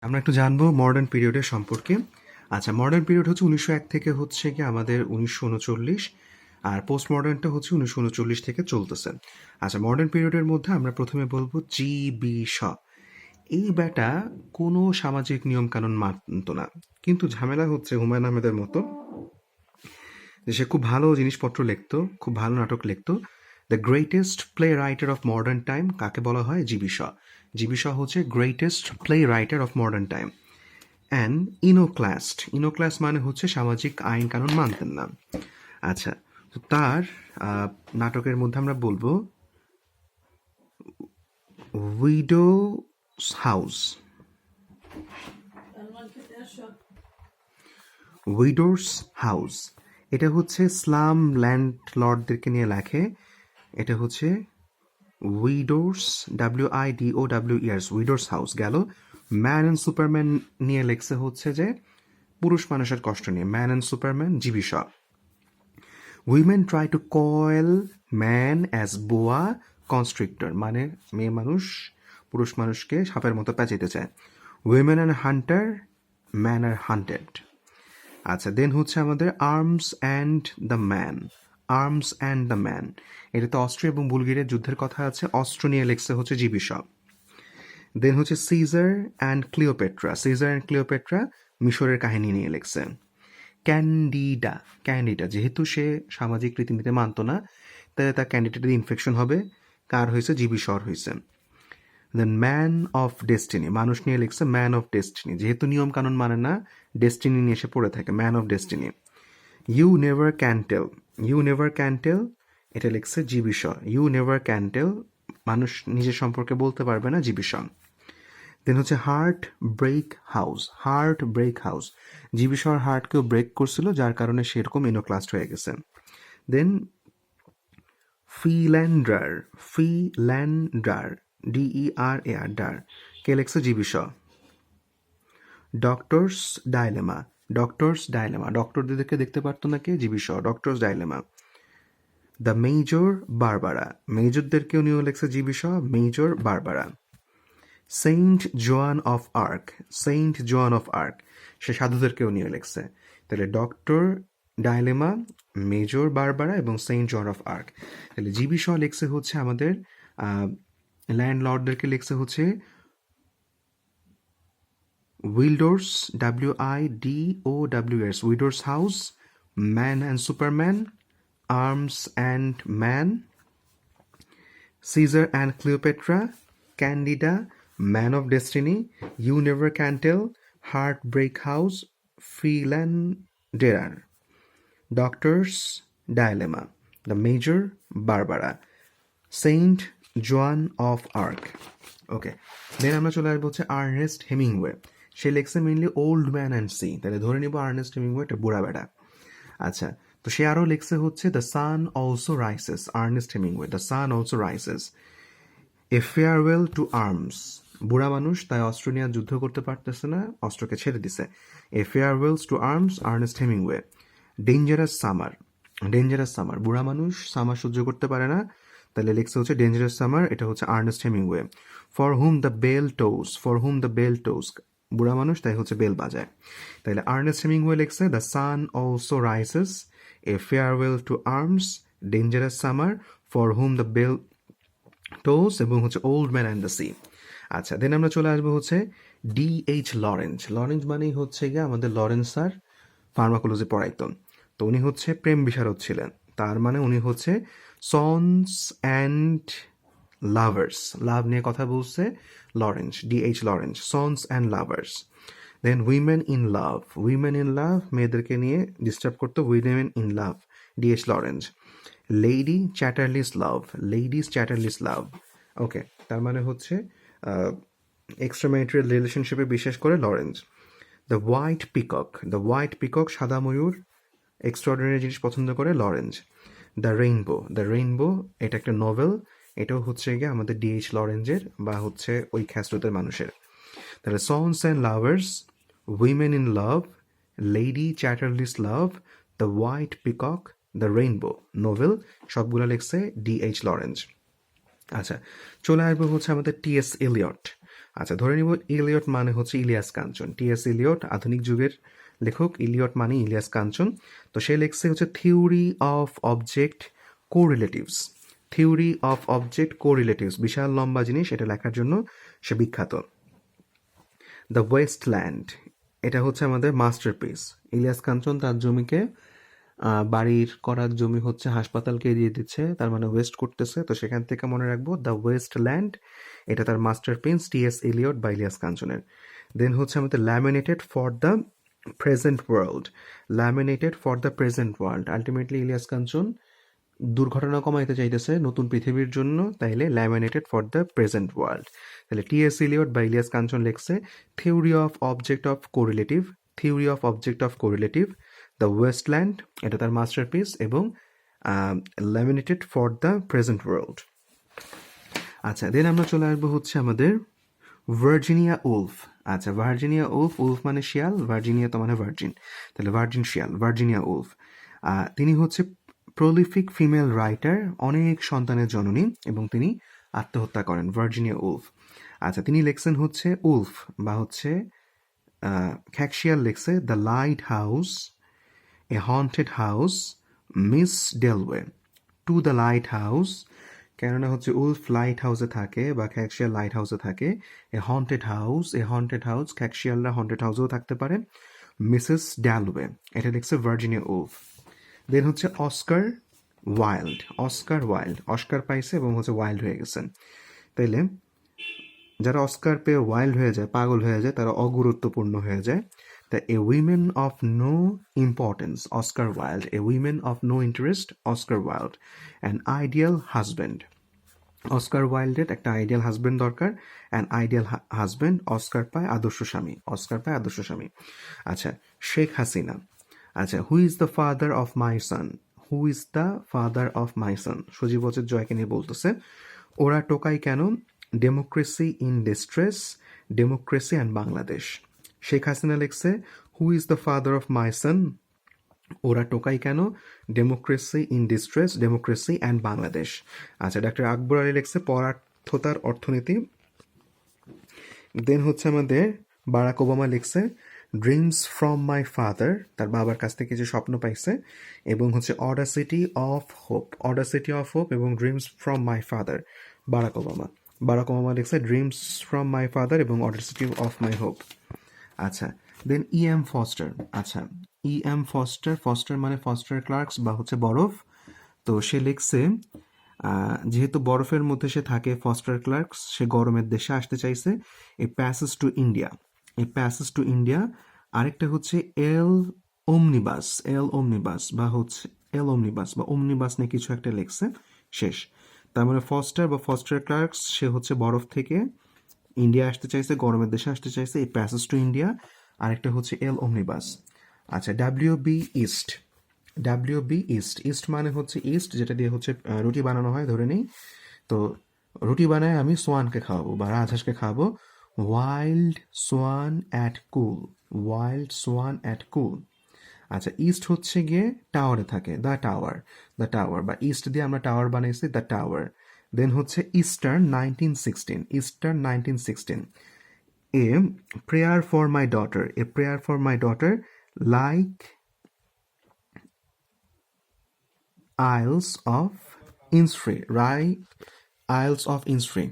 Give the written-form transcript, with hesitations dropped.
আমরা একটু জানবো মডার্ন পিরিয়ডের সম্পর্কে। আচ্ছা, মডার্ন পিরিয়ড হচ্ছে ১৯০১ থেকে হচ্ছে গিয়ে আমাদের ১৯৩৯, আর পোস্ট মডার্নটা হচ্ছে ১৯৩৯ থেকে চলতেছে। আচ্ছা, মডার্ন পিরিয়ডের মধ্যে আমরা প্রথমে বলবো জি.বি. শ। এই ব্যাটা কোনো সামাজিক নিয়মকানুন মানত না, কিন্তু ঝামেলা হচ্ছে হুমায়ুন আহমেদের মতো যে সে খুব ভালো জিনিসপত্র লিখতো, খুব ভালো নাটক লিখতো। The greatest play writer of modern time কাকে বলা হয়? জি.বি. শ। জি.বি. শ হচ্ছে greatest play writer of modern time. And iconoclast মানে হচ্ছে সামাজিক আইন কানুন মানতেন না। আচ্ছা, তো তার নাটকের মধ্যে আমরা বলবো উইডোস হাউস। উইডোস হাউস এটা হচ্ছে স্লাম ল্যান্ডলর্ডদেরকে নিয়ে লেখে। এটা হচ্ছে উইডোস, WIDOWERS, উইডোস হাউস গেল। ম্যান অ্যান্ড সুপারম্যান নিয়ে লেখছে হচ্ছে যে পুরুষ মানুষের কষ্ট নিয়ে, man and Superman, GB. Shaw. Women try to coil man as বোয়া constrictor, মানে মেয়ে মানুষ পুরুষ মানুষকে সাপের মতো প্যাঁচাইতে চায়। Women and Hunter, man R hunted. আচ্ছা, দেন হচ্ছে আমাদের arms and the man. Arms and the man এটাতে অস্ট্রিয়া এবং বুলগেরিয়ার যুদ্ধের কথা আছে, অস্ট্র নিয়ে লেখছে হচ্ছে জি.বি. শ। দেন হচ্ছে Caesar and Cleopatra. Caesar and Cleopatra মিশরের কাহিনী নিয়ে লেখছে। ক্যান্ডিডা যেহেতু সে সামাজিক রীতিনীতি মানত না, তাহলে তার ক্যান্ডিডেটের ইনফেকশন হবে। কার হয়েছে? জি.বি. শর হয়েছে। দেন ম্যান অফ ডেস্টিনি, মানুষ নিয়ে লিখছে ম্যান অফ ডেস্টিনি, যেহেতু নিয়ম কানুন মানে না, ডেস্টিনি নিয়ে এসে পড়ে থাকে, man of destiny. You never can tell এটা লিখছে G B. Shaw. You never can tell, মানুষ নিজের সম্পর্কে বলতে পারবে না, জি.বি. শ। দেন হচ্ছে heart break house. GB. শর হার্টকেও break করছিল, যার কারণে সেরকম ইনোক্লাস্ট হয়ে গেছে। দেন ফ্রিল্যান্ডার, DERAR, কে লেখছে? জি.বি. শ। ডক্টরস ডাইলেমা, ডক্টরদেরকে দেখতে পারতো না কে? GB. Shaw. Doctors dilemma. The major Barbara, মেজরদেরকেও নিয়েও লেখছে GB. Shaw. Major Barbara. Saint Joan of arc, সে সাধুদেরকেও নিয়ে লেখছে। তাহলে ডক্টর ডাইলেমা, মেজর বারবারা এবং সেন্ট জন অফ আর্ক। তাহলে জি.বি. শ লেখছে হচ্ছে আমাদের ল্যান্ডলর্ডদেরকে লেখছে হচ্ছে উইলডোর্স, WIDOWERS, উইডোর্স house, man and Superman, arms and man, caesar and Cleopatra, candida, man of destiny, you never can tell, heart break house, philanderer, doctors dilemma, the major Barbara, saint Joan of Arc. Okay, then আমরা চলে আসবো হচ্ছে Ernest Hemingway. সে লেখছে mainly old man and sea, তাহলে ধরে নিব Ernest Hemingway একটা বুড়া বেড়া। আচ্ছা, তো সে আরও লেখছে হচ্ছে the sun also rises. Ernest Hemingway, the sun also rises. A farewell to arms, বুড়া মানুষ তাই অস্ট্রেলিয়া যুদ্ধ করতে পারতেছে না, অস্ত্রকে ছেড়ে দিছে। A farewells to arms, Ernest Hemingway. Dangerous summer, বুড়া মানুষ সামার সহ্য করতে পারে না, তাহলে লিখছে হচ্ছে ডেঞ্জারাস সামার, এটা হচ্ছে Ernest Hemingway. For whom the bell tolls, বুড়া মানুষ তাই হচ্ছে বেল বাজায়, তাহলে আর্নেস্ট হেমিংওয়ে লিখছে the sun also rises, a farewell to arms, dangerous summer, for whom the bell tolls এবং হচ্ছে old man and the sea. আচ্ছা, দেন আমরা চলে আসবো হচ্ছে D.H. লরেন্স মানেই হচ্ছে গিয়ে আমাদের লরেন্স স্যার ফার্মাকোলজি পড়াইতেন। তো উনি হচ্ছে প্রেম বিশারদ ছিলেন, তার মানে উনি হচ্ছে সন্স অ্যান্ড লাভার্স, লাভ নিয়ে কথা বলছে Lawrence, D.H. Lawrence, sons and lovers. Then women in love, মেয়েদেরকে নিয়ে ডিস্টার্ব করতো, women in love, D.H. Lawrence. Ladies Chatterley's love, okay, তার মানে হচ্ছে এক্সট্রা ম্যারিটাল রিলেশনশিপে বিশ্বাস করে লরেন্স। দ্য হোয়াইট পিকক, সাদা ময়ূর, এক্সট্রাঅর্ডিনারি জিনিস পছন্দ করে লরেন্স। দ্য রেইনবো এটা একটা নোভেল, এটাও হচ্ছে গিয়ে আমাদের D.H. লরেন্সের বা হচ্ছে ওই খ্যাস্রোতের মানুষের। তাহলে sons and lovers, women in love, lady Chatterley's love, the white peacock, the rainbow novel, সবগুলো লিখছে D.H. লরেন্স। আচ্ছা, চলে আসবো হচ্ছে আমাদের T.S. এলিয়ট। আচ্ছা, ধরে নিব ইলিয়ট মানে হচ্ছে ইলিয়াস কাঞ্চন। টি.এস. ইলিয়ট আধুনিক যুগের লেখক, ইলিয়ট মানে ইলিয়াস কাঞ্চন। তো সে লেখছে হচ্ছে theory of object correlatives. Theory of object correlatives, বিশাল লম্বা জিনিস, এটা লেখার জন্য সে বিখ্যাত। দ্য ওয়েস্টল্যান্ড, এটা হচ্ছে আমাদের মাস্টারপিস। ইলিয়াস কাঞ্চন তার জমিকে বাড়ির করার জমি হচ্ছে হাসপাতালকে দিয়ে দিচ্ছে, তার মানে ওয়েস্ট করতেছে। তো সেখান থেকে মনে রাখবো দ্য ওয়েস্টল্যান্ড, এটা তার মাস্টারপিস টি.এস. ইলিয়ট বা ইলিয়াস কাঞ্চনের। দেন হচ্ছে আমাদের laminated for the present world. Laminated for the present world, ultimately Ilias Kanchan দুর্ঘটনা কমাইতে চাইতেছে নতুন পৃথিবীর জন্য, তাইলে laminated for the present world. তাহলে টি.এস. ইলিয়ট বা ইলিয়াস কাঞ্চন লেখছে theory of object of correlative, theory of object of correlative, the wasteland, এটা তার মাস্টারপিস, এবং laminated for the present world. আচ্ছা, দেন আমরা চলে আসবো হচ্ছে আমাদের ভার্জিনিয়া উলফ। আচ্ছা, ভার্জিনিয়া উলফ, উলফ মানে শিয়াল, ভার্জিনিয়া তো মানে ভার্জিন, তাহলে ভার্জিন শিয়াল, ভার্জিনিয়া উলফ। তিনি হচ্ছে প্রলিফিক ফিমেল রাইটার, অনেক সন্তানের জননী, এবং তিনি আত্মহত্যা করেন, ভার্জিনিয়া উলফ। আচ্ছা, তিনি লেখছেন হচ্ছে উলফ বা হচ্ছে খ্যাকশিয়াল লেখছে the light house, a haunted house, Miss Dalloway, to the light house, কেননা হচ্ছে উলফ লাইট হাউসে থাকে বা খ্যাকশিয়াল লাইট হাউসে থাকে। এ haunted house, a haunted house, খ্যাকশিয়ালরা haunted হাউসেও থাকতে পারে। মিসেস ড্যালওয়ে, এটা লিখছে ভার্জিনিয়া উলফ। দেন হচ্ছে Oscar Wilde, Oscar Wilde, Oscar পাইছে এবং হচ্ছে ওয়াইল্ড হয়ে গেছেন। তাইলে যারা অস্কার পেয়ে ওয়াইল্ড হয়ে যায়, পাগল হয়ে যায়, তারা অগুরুত্বপূর্ণ হয়ে যায়। তা a women of no importance, Oscar Wilde, a women of no interest, Oscar Wilde, an ideal husband, Oscar ওয়াইল্ডের একটা আইডিয়াল হাজব্যান্ড দরকার, অ্যান আইডিয়াল হাজব্যান্ড, অস্কার পায় আদর্শ স্বামী, অস্কার পায় আদর্শ স্বামী। আচ্ছা, শেখ হাসিনা। আচ্ছা, who is the father of my son, who is the father of my son, Sajeeb Wazed জয়কে নিয়ে বলতেছে। Ora Tokai Keno, democracy in distress, democracy and Bangladesh. Sheikh Hasina লিখছে who is the father of my son, Ora Tokai Keno, democracy in distress, democracy and Bangladesh. আচ্ছা, ডাক্তার আকবর আলী লিখছে পরার্থতার অর্থনীতি। দেন হচ্ছে আমাদের বারাক ওবামা লিখছে ড্রিমস ফ্রম মাই ফাদার, তার বাবার কাছ থেকে যে স্বপ্ন পাইছে, এবং হচ্ছে audacity of hope, audacity of hope এবং dreams from my father, Barack Obama. Barack Obama লিখছে ড্রিমস ফ্রম মাই ফাদার এবং অডাসিটি অফ মাই হোপ। আচ্ছা, দেন ই.এম. ফস্টার। আচ্ছা, ই.এম. ফস্টার, ফস্টার মানে ফস্টার ক্লার্কস বা হচ্ছে বরফ। তো সে লিখছে যেহেতু বরফের মধ্যে সে থাকে, ফস্টার ক্লার্কস, সে গরমের দেশে আসতে চাইছে। A passage to India, a passage to India. আরেকটা হচ্ছে এল ওমনিবাস, এল ওমনিবাস বা হচ্ছে এল ওমনিবাস বা ওমনিবাস নিয়ে কিছু একটা লিখছে, শেষ। তার মানে ফস্টার বা ফস্টার ক্লার্কস, সে হচ্ছে বরফ থেকে ইন্ডিয়া আসতে চাইছে, গরমের দেশে আসতে চাইছে, এই প্যাসেজ টু ইন্ডিয়া। আরেকটা হচ্ছে এল ওমনিবাস। আচ্ছা, ডাব্লিউ.বি. ইস্ট, ডাব্লিউ.বি. ইস্ট, ইস্ট মানে হচ্ছে ইস্ট, যেটা দিয়ে হচ্ছে রুটি বানানো হয় ধরে নেই। তো রুটি বানায় আমি সোয়ানকে খাওয়াবো বা রাজহাঁসকে খাওয়াবো। Wild swans at Coole, wild swans at Coole. আচ্ছা, ইস্ট হচ্ছে গিয়ে টাওয়ারে থাকে, দ্য টাওয়ার, দ্য টাওয়ার, বা ইস্ট দিয়ে আমরা টাওয়ার বানাইছি, দ্য টাওয়ার। দেন হচ্ছে Easter 1916, Easter 1916। A prayer for my daughter, a prayer for my daughter, lake Isles of Innisfree, right? Isles of Innisfree.